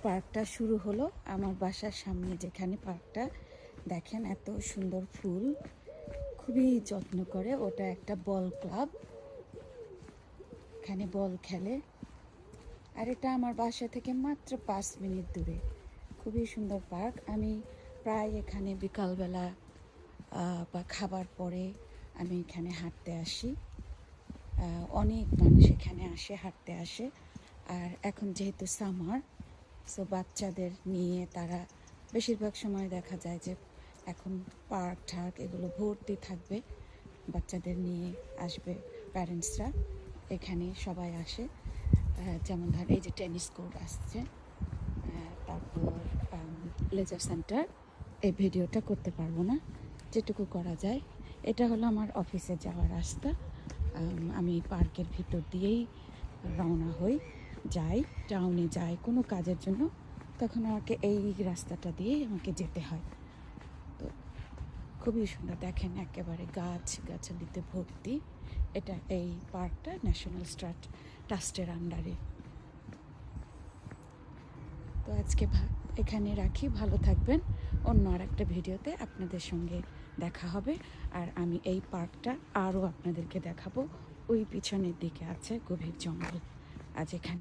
পার্কটা শুরু হলো আমার বাসার সামনে, যেখানে পার্কটা দেখেন এত সুন্দর ফুল, খুবই যত্ন করে। ওটা একটা বল ক্লাব, এখানে বল খেলে। আর এটা আমার বাসা থেকে মাত্র 5 মিনিট দূরে, খুবই সুন্দর পার্ক। আমি প্রায় এখানে বিকালবেলা বা খাবার পরে আমি এখানে হাঁটতে আসি। অনেক মানুষ এখানে আসে, হাঁটতে আসে। আর এখন যেহেতু সামার, সো বাচ্চাদের নিয়ে তারা বেশিরভাগ সময় দেখা যায় যে এখন পার্ক ঠার্ক এগুলো ভর্তি থাকবে, বাচ্চাদের নিয়ে আসবে প্যারেন্টসরা, এখানে সবাই আসে। যেমন ধর এই যে টেনিস কোর্ট আসছে, তারপর লেজার সেন্টার। এই ভিডিওটা করতে পারবো না, যেটুকু করা যায়। এটা হলো আমার অফিসে যাওয়ার রাস্তা। আমি পার্কের ভিতর দিয়েই রওনা হই, যাই টাউনে যাই কোনো কাজের জন্য, তখন আমাকে এই রাস্তাটা দিয়েই আমাকে যেতে হয়। তো খুবই সুন্দর, দেখেন একেবারে গাছ গাছালিতে ভর্তি। এটা এই পার্কটা ন্যাশনাল ট্রাস্টের আন্ডারে। তো আজকে এখানে রাখি, ভালো থাকবেন। অন্য আর একটা ভিডিওতে আপনাদের সঙ্গে দেখা হবে। আর আমি এই পার্কটা আরও আপনাদেরকে দেখাবো। ওই পিছনের দিকে আছে গভীর জঙ্গল। আজ এখানে